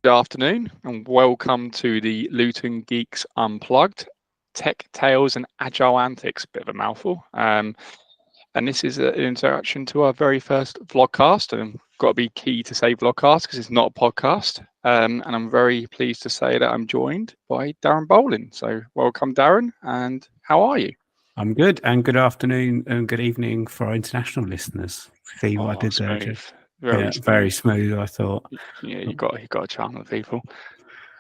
Good afternoon and welcome to the Luton Geeks Unplugged Tech Tales and Agile Antics. Bit of a mouthful. And this is an introduction to our very first vlogcast. And got to be key to say vlogcast because it's not a podcast. And I'm very pleased to say that I'm joined by Darren Bowling. So welcome, Darren. And how are you? I'm good. And good afternoon and good evening for our international listeners. See what I did there, Jeff? Very smooth, I thought. Yeah, you got a charm of people.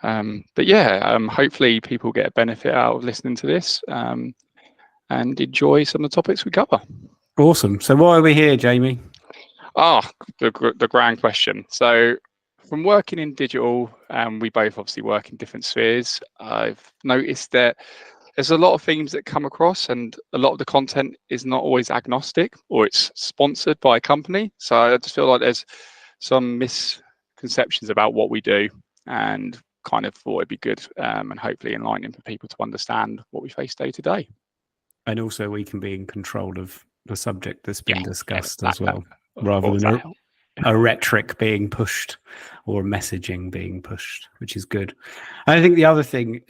Hopefully people get a benefit out of listening to this and enjoy some of the topics we cover. Awesome. So why are we here, Jamie? The grand question. So from working in digital, we both obviously work in different spheres. I've noticed that there's a lot of themes that come across, and a lot of the content is not always agnostic or it's sponsored by a company. So I just feel like there's some misconceptions about what we do, and kind of thought it'd be good and hopefully enlightening for people to understand what we face day to day. And also we can be in control of the subject that's been discussed as well, rather than a rhetoric being pushed or messaging being pushed, which is good. And I think the other thing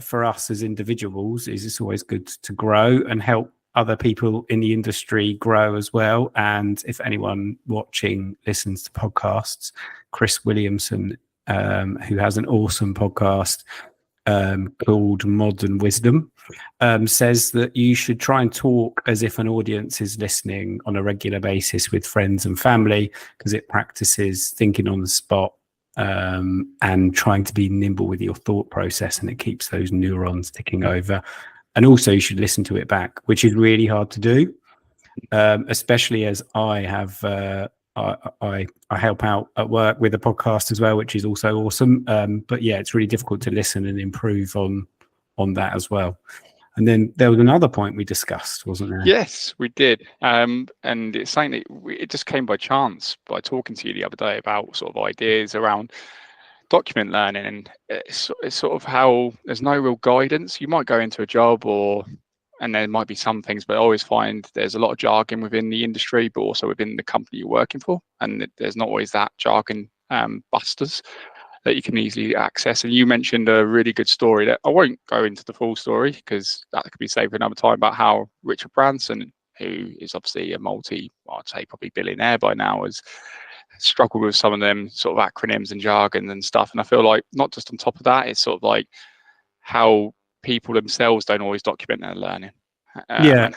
for us as individuals is it's always good to grow and help other people in the industry grow as well. And if anyone watching listens to podcasts, Chris Williamson, who has an awesome podcast called Modern Wisdom, says that you should try and talk as if an audience is listening on a regular basis with friends and family, because it practices thinking on the spot and trying to be nimble with your thought process, and it keeps those neurons ticking over. And also you should listen to it back, which is really hard to do, especially as I have I help out at work with a podcast as well, which is also awesome. But yeah, it's really difficult to listen and improve on that as well. And then there was another point we discussed, wasn't there? Yes, we did. And it's something that it just came by chance by talking to you the other day about sort of ideas around document learning, and it's sort of how there's no real guidance. You might go into a job and there might be some things, but I always find there's a lot of jargon within the industry, but also within the company you're working for. And there's not always that jargon busters that you can easily access. And you mentioned a really good story that I won't go into the full story because that could be saved for another time, about how Richard Branson, who is obviously a I'd say probably billionaire by now, has struggled with some of them sort of acronyms and jargon and stuff. And I feel like not just on top of that, it's sort of like how people themselves don't always document their learning. And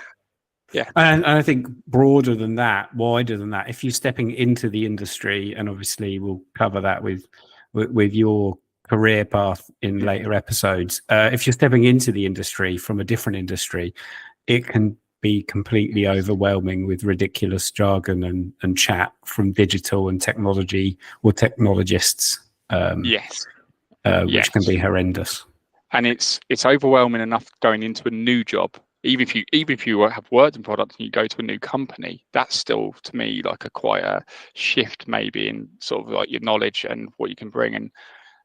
I think broader than that, wider than that, if you're stepping into the industry, and obviously we'll cover that with your career path in later episodes, if you're stepping into the industry from a different industry, it can be completely overwhelming with ridiculous jargon and chat from digital and technology or technologists, which can be horrendous. And it's overwhelming enough going into a new job. Even if you have worked in product and you go to a new company, that's still, to me, like quite a shift maybe in sort of like your knowledge and what you can bring. And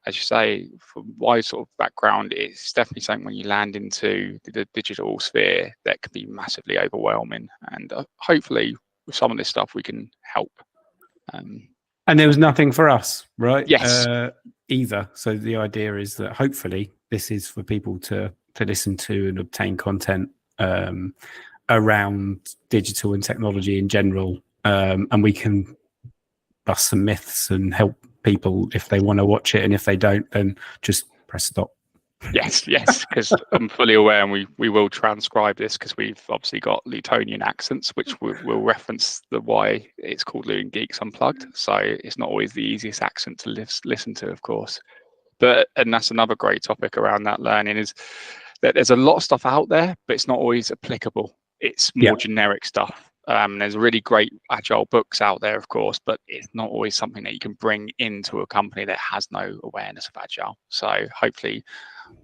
as you say, from my sort of background, it's definitely something when you land into the digital sphere that can be massively overwhelming. And hopefully with some of this stuff we can help. And there was nothing for us, right? Yes. Either. So the idea is that hopefully this is for people to listen to and obtain content around digital and technology in general, and we can bust some myths and help people if they want to watch it, and if they don't, then just press stop. Yes, because I'm fully aware, and we will transcribe this because we've obviously got Lutonian accents, which we'll reference why it's called Luton Geeks Unplugged. So it's not always the easiest accent to listen to, of course. And that's another great topic around that learning, is that there's a lot of stuff out there, but it's not always applicable. It's more generic stuff. There's really great agile books out there, of course, but it's not always something that you can bring into a company that has no awareness of agile. So hopefully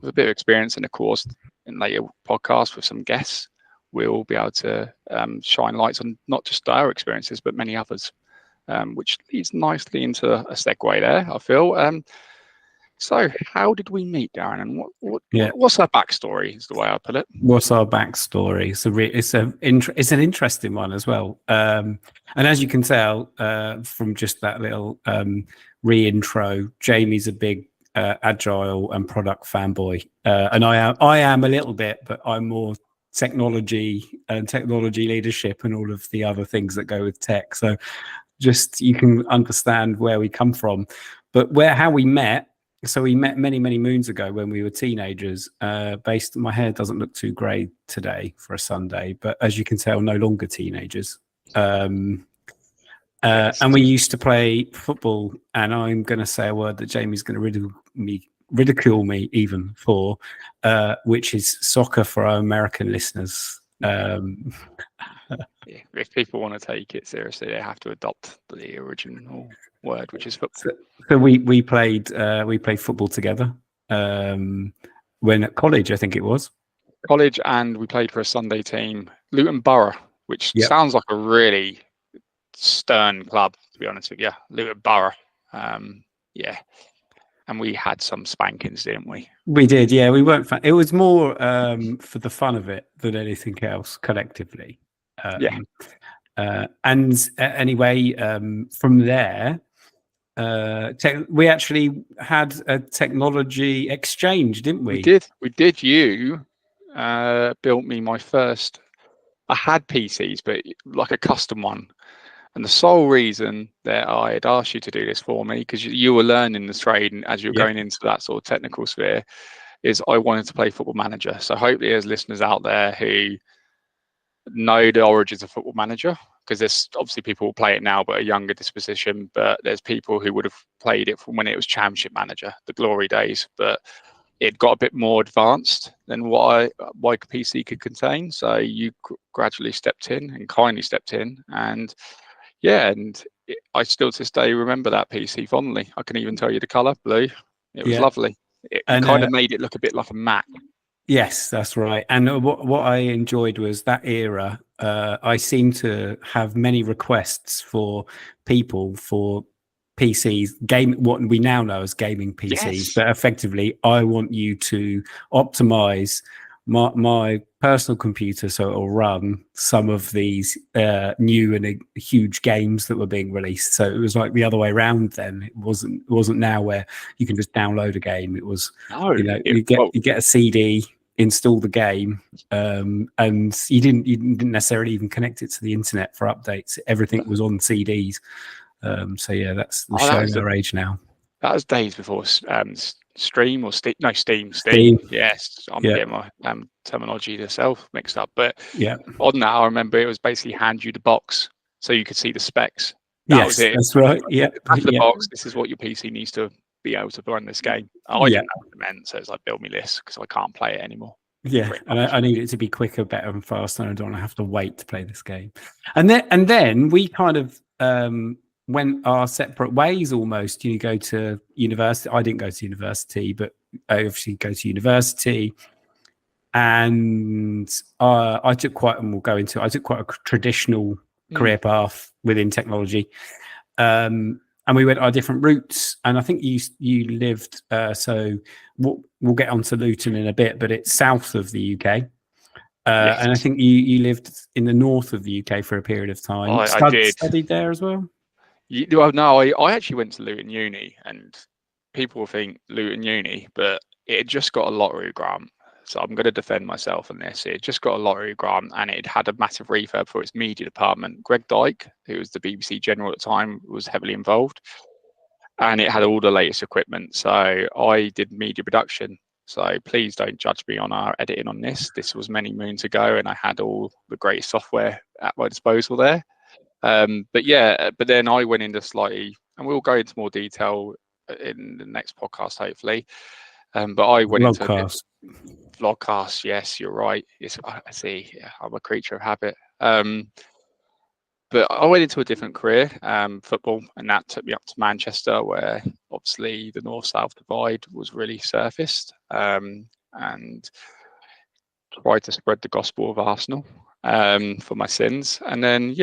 with a bit of experience in the course in later podcasts with some guests, we'll be able to shine lights on not just our experiences, but many others, which leads nicely into a segue there, I feel. So how did we meet, Darren? And what's our backstory, is the way I put it. What's our backstory? It's an interesting one as well. And as you can tell from just that little re-intro. Jamie's a big agile and product fanboy, and I am a little bit, but I'm more technology and technology leadership and all of the other things that go with tech. So just you can understand where we come from. But how we met. So we met many moons ago when we were teenagers. My hair doesn't look too grey today for a Sunday, but as you can tell, no longer teenagers. And we used to play football, and I'm going to say a word that Jamie's going to ridicule me even for, which is soccer for our American listeners. If people want to take it seriously, they have to adopt the original word, which is football. So we played football together when at college, I think it was. College, and we played for a Sunday team, Luton Borough, which sounds like a really stern club, to be honest with you. Luton Borough. Yeah. And we had some spankings, didn't we? We did, yeah. We weren't it was more for the fun of it than anything else collectively. And anyway, from there, we actually had a technology exchange, didn't we? We did. You built me my first. I had PCs, but like a custom one. And the sole reason that I had asked you to do this for me, because you were learning the trade and as you're going into that sort of technical sphere, is I wanted to play Football Manager. So hopefully there's listeners out there who know the origins of Football Manager, because there's obviously people who play it now but a younger disposition, but there's people who would have played it from when it was Championship Manager, the glory days, but it got a bit more advanced than what a PC could contain. So you gradually stepped in and kindly stepped in, and I still to this day remember that PC fondly. I can even tell you the color, blue. It was lovely. It kind of made it look a bit like a Mac. Yes, that's right. And what I enjoyed was that era. I seem to have many requests for people for PCs, what we now know as gaming PCs. But effectively, I want you to optimize my personal computer so it'll run some of these new and huge games that were being released. So it was like the other way around then. It wasn't now where you can just download a game. It was you get a CD, install the game, and you didn't necessarily even connect it to the internet for updates. Everything was on CDs. So yeah, that's showing our age now. That was days before Stream or Steam. No, Steam. Yes, I'm getting my terminology myself mixed up. But on that, I remember it was basically hand you the box so you could see the specs. That was it. That's right. Yeah, after the box, this is what your PC needs to be able to run this game. I didn't know what it meant, so it's like build me this because I can't play it anymore. Yeah, and I need it to be quicker, better, and faster. And I don't want to have to wait to play this game. And then we kind of went our separate ways almost. You go to university. I didn't go to university, but I obviously go to university. And I took quite a traditional career path within technology. And we went our different routes. And I think you lived, so we'll get onto Luton in a bit, but it's south of the UK. And I think you lived in the north of the UK for a period of time. I did. Studied there as well? No, I actually went to Luton Uni, and people think Luton Uni, but it just got a lottery grant. So I'm going to defend myself on this. It just got a lottery grant, and it had a massive refurb for its media department. Greg Dyke, who was the BBC general at the time, was heavily involved, and it had all the latest equipment. So I did media production. So please don't judge me on our editing on this. This was many moons ago, and I had all the great software at my disposal there. But then I went into slightly, and we'll go into more detail in the next podcast, hopefully. But I went into vlogcast. Yes, you're right. I see. Yeah, I'm a creature of habit. But I went into a different career, football, and that took me up to Manchester, where obviously the north-south divide was really surfaced, and tried to spread the gospel of Arsenal for my sins. And then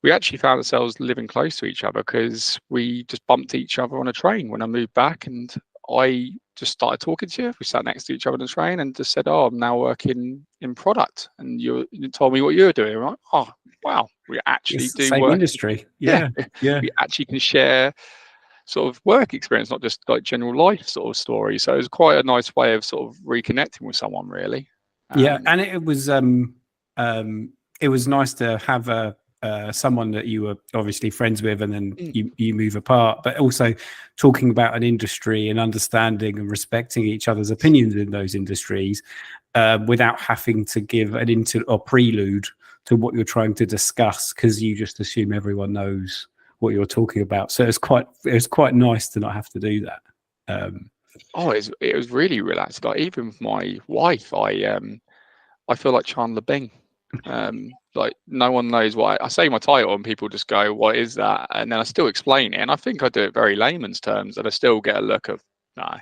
we actually found ourselves living close to each other because we just bumped each other on a train when I moved back, and I just started talking to you. We sat next to each other on the train and just said, "Oh, I'm now working in product," and you told me what you were doing. Right? Oh, wow, we actually do same work. Industry. Yeah. We actually can share sort of work experience, not just like general life sort of story. So it was quite a nice way of sort of reconnecting with someone, really. Yeah, and it was nice to have someone that you were obviously friends with, and then you move apart, but also talking about an industry and understanding and respecting each other's opinions in those industries, without having to give an prelude to what you're trying to discuss, because you just assume everyone knows what you're talking about. So it was quite nice to not have to do that. It was really relaxed. Like even with my wife, I feel like Chandler Bing. Like no one knows what I say my title, and people just go, "What is that?" And then I still explain it, and I think I do it very layman's terms, and I still get a look of, "No,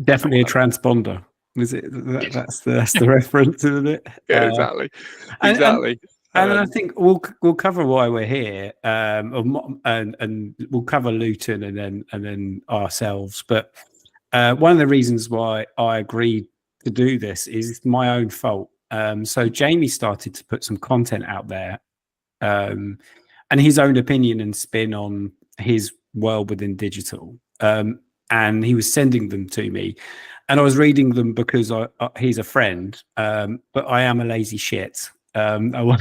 definitely a transponder." Is it that's the reference, isn't it? Yeah, exactly. And I think we'll cover why we're here, and we'll cover Luton and then ourselves. But one of the reasons why I agreed to do this is my own fault. So Jamie started to put some content out there, and his own opinion and spin on his world within digital. And he was sending them to me, and I was reading them because he's a friend, but I am a lazy shit. I'm not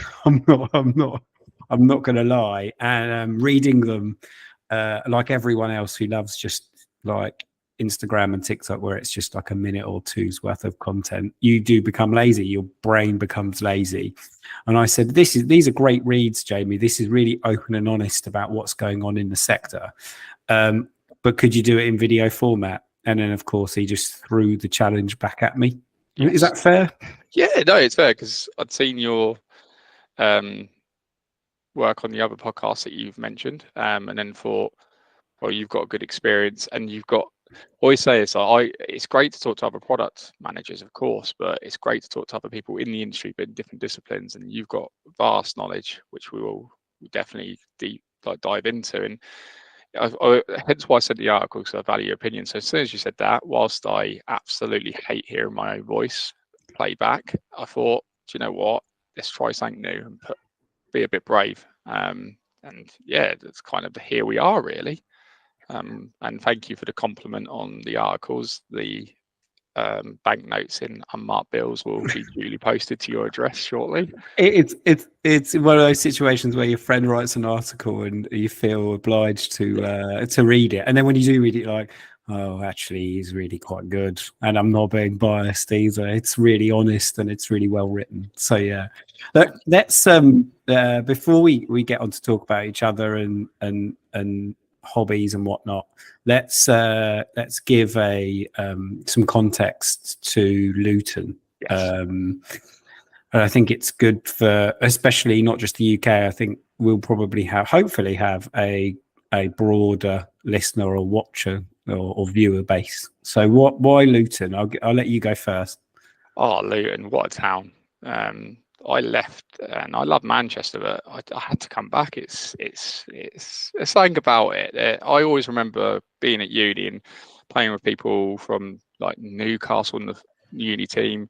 going to lie, and reading them like everyone else who loves just like Instagram and TikTok, where it's just like a minute or two's worth of content, you do become lazy. Your brain becomes lazy. And I said, these are great reads, Jamie. This is really open and honest about what's going on in the sector. But could you do it in video format? And then, of course, he just threw the challenge back at me. Yes. Is that fair? Yeah, no, it's fair, because I'd seen your work on the other podcasts that you've mentioned, and then thought, well, you've got a good experience, and you've got, always say this, it's great to talk to other product managers, of course, but it's great to talk to other people in the industry, but in different disciplines, and you've got vast knowledge, which we will definitely dive into. And hence why I said the article, because I value your opinion. So as soon as you said that, whilst I absolutely hate hearing my own voice play back, I thought, do you know what? Let's try something new and be a bit brave. And yeah, that's kind of here we are, really. And thank you for the compliment on the articles. The banknotes in unmarked bills will be duly posted to your address shortly. It's one of those situations where your friend writes an article and you feel obliged to read it, and then when you do read it, you're like, oh, actually, he's really quite good, and I'm not being biased either. It's really honest and it's really well written. So yeah, let's before we get on to talk about each other and hobbies and whatnot, let's give some context to Luton. Yes. I think it's good for, especially not just the UK. I think we'll probably hopefully have a broader listener or watcher or viewer base. So why Luton? I'll let you go first. Oh, Luton, what a town. I left, and I love Manchester, but I had to come back. It's something about it. I always remember being at uni and playing with people from like Newcastle in the uni team,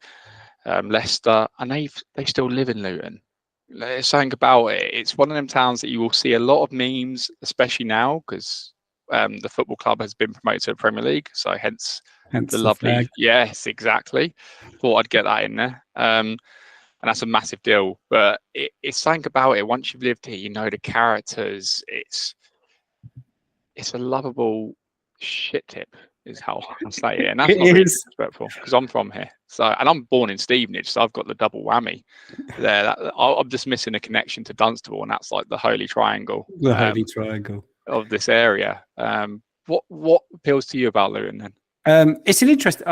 Leicester, and they still live in Luton. There's something about it. It's one of them towns that you will see a lot of memes, especially now, because the football club has been promoted to the Premier League, so hence the lovely flag. Yes, exactly. Thought I'd get that in there. And that's a massive deal, but it's something about it. Once you've lived here, you know the characters. It's a lovable shit tip, is how I say it, and that's not really disrespectful, because I'm from here. So, and I'm born in Stevenage, so I've got the double whammy there. I'm just missing a connection to Dunstable, and that's like the holy triangle. The holy triangle of this area. What appeals to you about Luton then? It's an interest.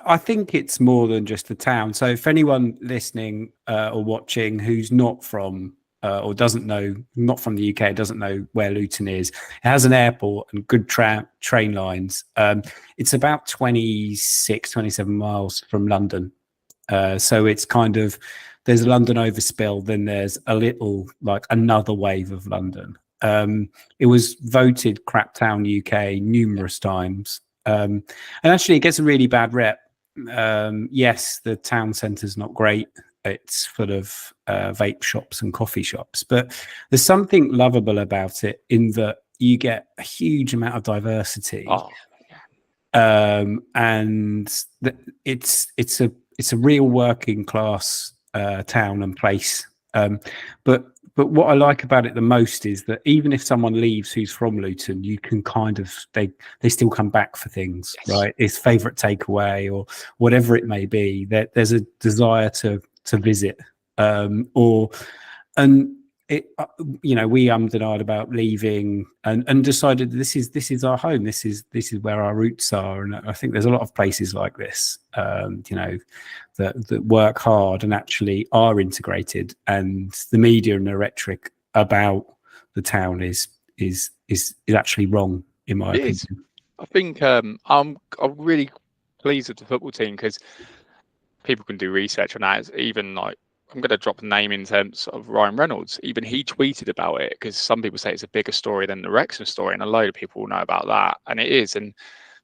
I think it's more than just a town. So if anyone listening or watching who's not from or doesn't know, not from the UK, doesn't know where Luton is, it has an airport and good train lines. It's about 27 miles from London. So it's kind of, there's a London overspill, then there's a little, like another wave of London. It was voted Crap Town UK numerous times. And actually, it gets a really bad rep. Yes, the town centre's not great. It's full of vape shops and coffee shops, but there's something lovable about it in that you get a huge amount of diversity. Oh, and it's a real working class town and place. But what I like about it the most is that even if someone leaves who's from Luton, you can kind of they still come back for things, right? It's favorite takeaway or whatever it may be. There's a desire to visit, we ummed and ahed about leaving and decided this is our home. This is where our roots are. And I think there's a lot of places like this, that work hard and actually are integrated. And the media and the rhetoric about the town is actually wrong, in my opinion. I think I'm really pleased with the football team because people can do research on that. It's even like, I'm going to drop a name in terms of Ryan Reynolds. Even he tweeted about it because some people say it's a bigger story than the Wrexham story, and a load of people will know about that, and it is.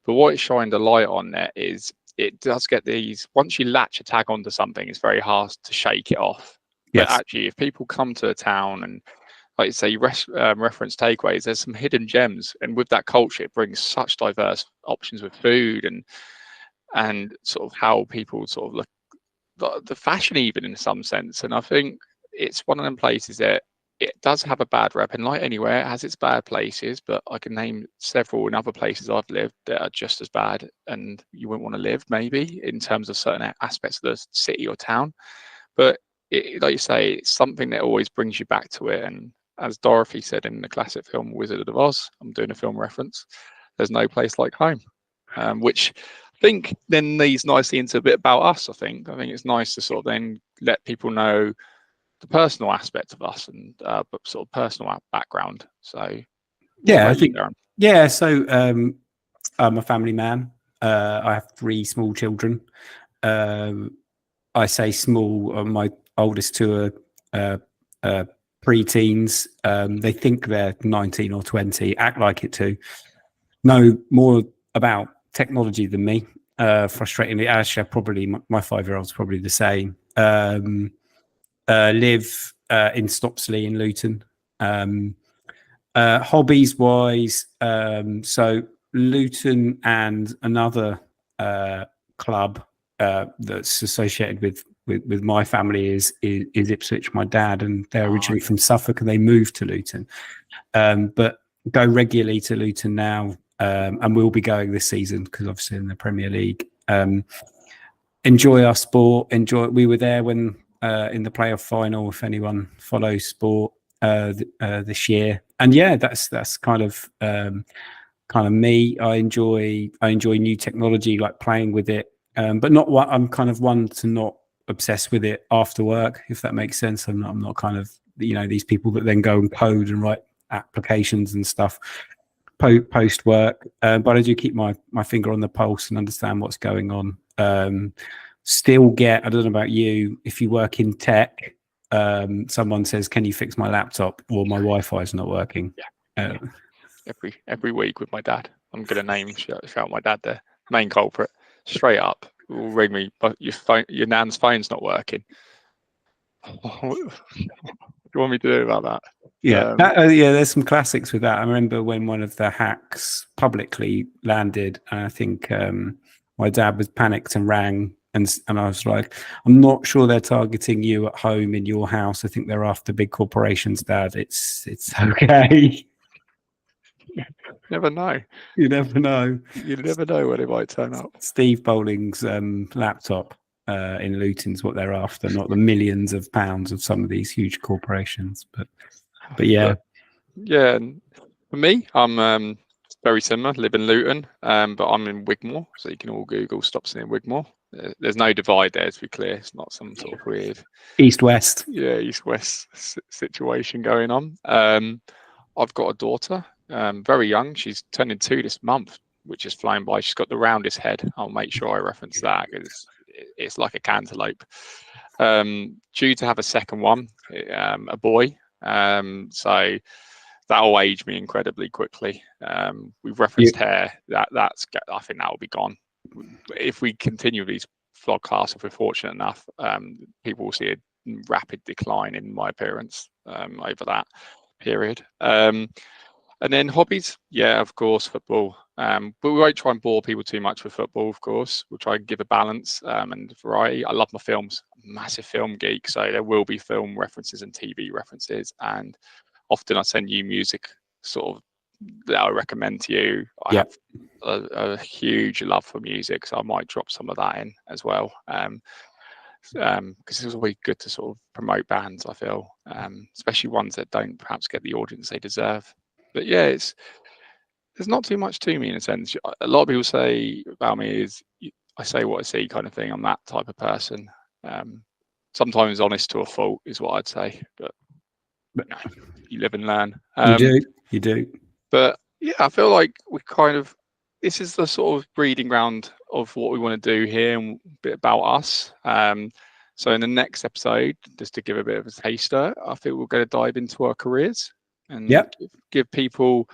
But what it shined a light on there is it does get these. Once you latch a tag onto something, it's very hard to shake it off. Yes. But actually, if people come to a town and, like you say, reference takeaways, there's some hidden gems, and with that culture, it brings such diverse options with food and sort of how people sort of look. The fashion even in some sense, and I think it's one of them places that it does have a bad rep, and like anywhere it has its bad places, but I can name several in other places I've lived that are just as bad and you wouldn't want to live maybe in terms of certain aspects of the city or town. But like you say, it's something that always brings you back to it. And as Dorothy said in the classic film Wizard of Oz, I'm doing a film reference, there's no place like home, which I think then leads nicely into a bit about us. I think it's nice to sort of then let people know the personal aspect of us and sort of personal background. So yeah, I think So I'm a family man. I have 3 small children. I say small. My oldest 2 are pre-teens. They think they're 19 or 20. Act like it too. Know more about technology than me, frustratingly. Actually, probably my 5-year-old's probably the same. Live in Stopsley in Luton. Hobbies wise, so Luton and another club that's associated with my family is Ipswich. My dad, and they're originally from Suffolk, and they moved to Luton, but go regularly to Luton now. And we'll be going this season because obviously in the Premier League. Enjoy our sport. We were there when in the playoff final, if anyone follows sport this year. And yeah, that's kind of me. I enjoy new technology, like playing with it, but not what I'm kind of one to not obsess with it after work, if that makes sense. I'm not kind of these people that then go and code and write applications and stuff post work, but I do keep my finger on the pulse and understand what's going on. Still get, I don't know about you, if you work in tech, someone says, can you fix my laptop, or my Wi-Fi is not working. Every week with my dad. I'm gonna shout my dad, the main culprit, straight up. Will ring me, but your nan's phone's not working. What do you want me to do about that? There's some classics with that. I remember when one of the hacks publicly landed, and I think my dad was panicked and rang, and I was like, I'm not sure they're targeting you at home in your house. I think they're after big corporations, Dad. It's okay. Never know. You never know. You never know where they might turn up. Steve Bowling's laptop in Luton's what they're after, not the millions of pounds of some of these huge corporations. But yeah. And for me, I'm very similar. Live in Luton, but I'm in Wigmore, so you can all Google Stopsley in Wigmore. There's no divide there, to be clear. It's not some sort of weird east-west. Yeah, east-west situation going on. I've got a daughter, very young. She's turning 2 this month, which is flying by. She's got the roundest head. I'll make sure I reference that because it's like a cantaloupe. Due to have a second one, a boy. So that'll age me incredibly quickly. We've referenced hair. I think that will be gone. If we continue these vlogcasts, if we're fortunate enough, people will see a rapid decline in my appearance over that period. And then hobbies, yeah, of course, football. But we won't try and bore people too much with football, of course. We'll try and give a balance and variety. I love my films, massive film geek. So there will be film references and TV references. And often I send you music sort of that I recommend to you. I have a huge love for music, so I might drop some of that in as well. Because it's always good to sort of promote bands, I feel, especially ones that don't perhaps get the audience they deserve. But yeah, there's not too much to me in a sense. A lot of people say about me is I say what I see kind of thing. I'm that type of person. Sometimes honest to a fault is what I'd say, but you live and learn. You do. But yeah, I feel like we this is the sort of breeding ground of what we want to do here and a bit about us. So in the next episode, just to give a bit of a taster, I think we're going to dive into our careers and give people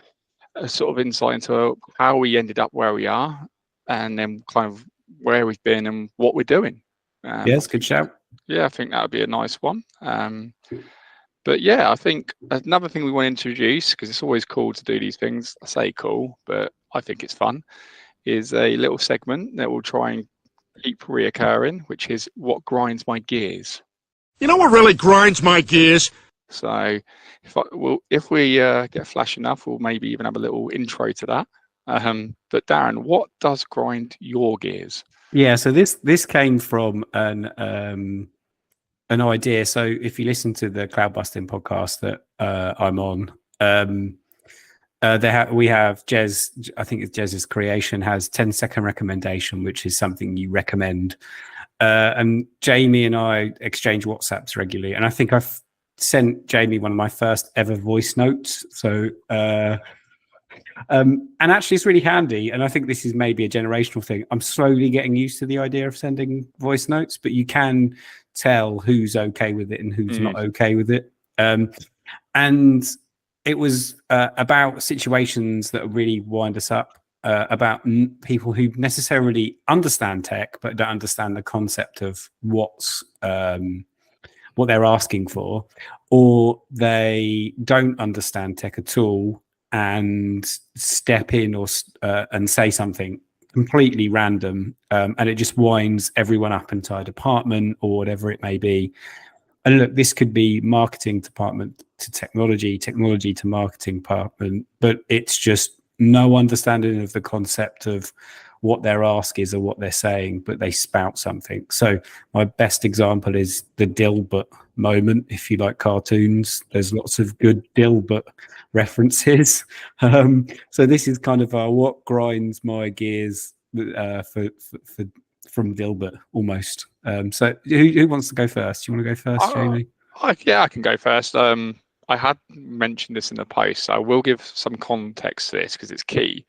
a sort of insight into how we ended up where we are, and then kind of where we've been and what we're doing. Yes, good shout. Yeah, I think that would be a nice one. But yeah, I think another thing we want to introduce, because it's always cool to do these things. I say cool, but I think it's fun, is a little segment that we'll try and keep reoccurring, which is what grinds my gears. You know what really grinds my gears? So if we get flash enough, we'll maybe even have a little intro to that. But Darren, what does grind your gears? Yeah, so this came from an idea. So if you listen to the Cloud Busting podcast that I'm on, we have Jez. I think it's Jez's creation has 10-second recommendation, which is something you recommend. And Jamie and I exchange WhatsApps regularly, and I think I've sent Jamie one of my first ever voice notes. So, and actually, it's really handy. And I think this is maybe a generational thing. I'm slowly getting used to the idea of sending voice notes, but you can tell who's okay with it and who's not okay with it. And it was about situations that really wind us up, about people who necessarily understand tech but don't understand the concept of what they're asking for, or they don't understand tech at all and step in and say something completely random, and it just winds everyone up into a department or whatever it may be. And look, this could be marketing department to technology to marketing department, but it's just no understanding of the concept of what their ask is or what they're saying, but they spout something. So my best example is the Dilbert moment. If you like cartoons, there's lots of good Dilbert references. So this is kind of what grinds my gears from Dilbert almost. So who wants to go first? You want to go first, Jamie? Yeah, I can go first. I had mentioned this in the post, so I will give some context to this because it's key.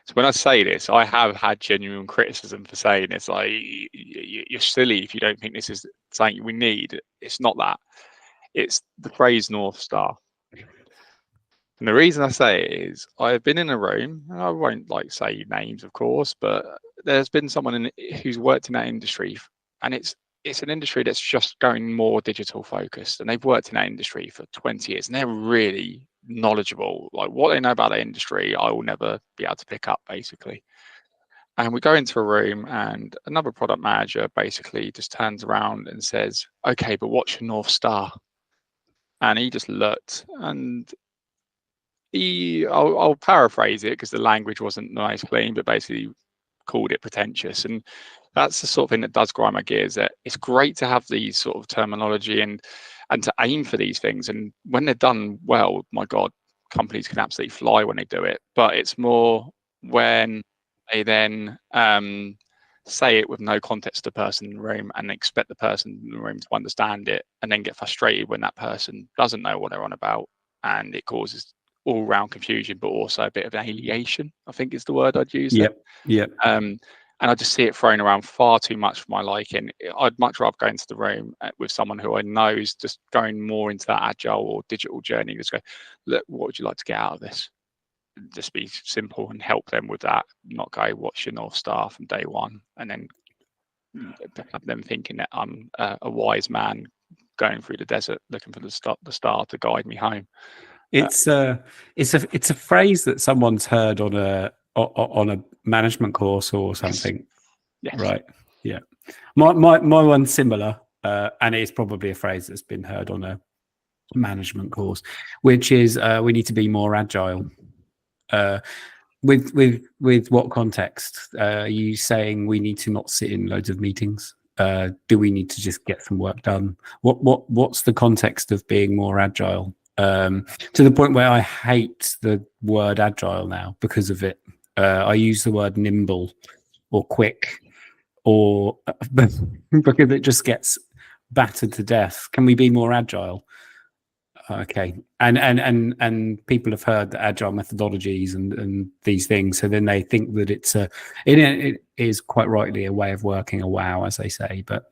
So when I say this, I have had genuine criticism for saying it's like, you're silly if you don't think this is something we need. It's not that. It's the phrase North Star. And the reason I say it is I've been in a room, and I won't say names, of course, but there's been someone who's worked in that industry, and it's an industry that's just going more digital focused, and they've worked in that industry for 20 years, and they're really knowledgeable. Like what they know about the industry, I will never be able to pick up, basically. And we go into a room, and another product manager basically just turns around and says, "Okay, but what's your North Star?" And he just looked, and I'll paraphrase it because the language wasn't nice, clean, but basically called it pretentious. And that's the sort of thing that does grind my gears. That it's great to have these sort of terminology and to aim for these things. And when they're done well, my God, companies can absolutely fly when they do it. But it's more when they then say it with no context to the person in the room and expect the person in the room to understand it, and then get frustrated when that person doesn't know what they're on about, and it causes all round confusion, but also a bit of alienation, I think is the word I'd use. Yep. And I just see it thrown around far too much for my liking. I'd much rather go into the room with someone who I know is just going more into that agile or digital journey. Just go, look, what would you like to get out of this? Just be simple and help them with that. Not go, what's your North Star from day one? And then have them thinking that I'm a wise man going through the desert looking for the star to guide me home. It's a phrase that someone's heard on a management course or something. Yes. Right. Yeah. My one's similar, and it's probably a phrase that's been heard on a management course, which is we need to be more agile. With what context? Are you saying we need to not sit in loads of meetings? Do we need to just get some work done? What's the context of being more agile? To the point where I hate the word agile now because of it. I use the word nimble or quick, or because it just gets battered to death. Can we be more agile? Okay, and people have heard the agile methodologies and these things, so then they think that it is quite rightly a way of working, a wow, as they say. But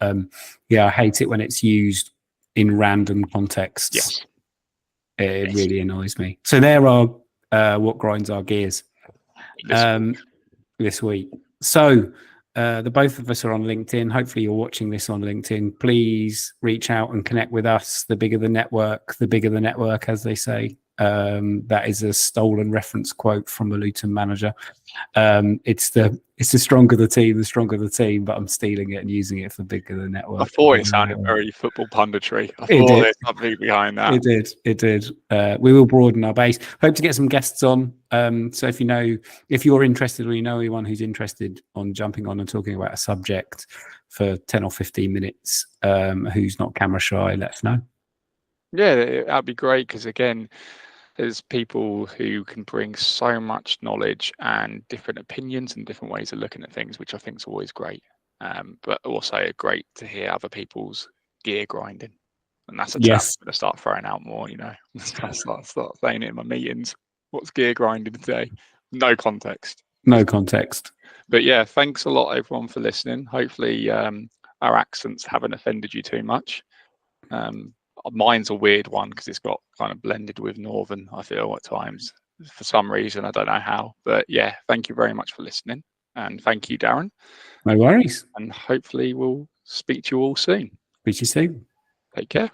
yeah, I hate it when it's used in random contexts. Yes. It really annoys me. So there are what grinds our gears this week. So the both of us are on LinkedIn. Hopefully you're watching this on LinkedIn. Please reach out and connect with us. The bigger the network, as they say. That is a stolen reference quote from a Luton manager. It's the stronger the team, but I'm stealing it and using it for bigger the network. I thought it sounded very football punditry. I thought there's something behind that. It did. We will broaden our base. Hope to get some guests on. So if you're interested or you know anyone who's interested on jumping on and talking about a subject for 10 or 15 minutes, who's not camera shy, let us know. Yeah, that'd be great, because again, there's people who can bring so much knowledge and different opinions and different ways of looking at things, which I think is always great. But also great to hear other people's gear grinding. And that's a term I'm going to start throwing out more, start saying it in my meetings. What's gear grinding today? No context. But yeah, thanks a lot, everyone, for listening. Hopefully our accents haven't offended you too much. Mine's a weird one because it's got kind of blended with Northern, I feel, at times for some reason. I don't know how. But yeah, thank you very much for listening. And thank you, Darren. No worries. And hopefully we'll speak to you all soon. Speak to you soon. Take care.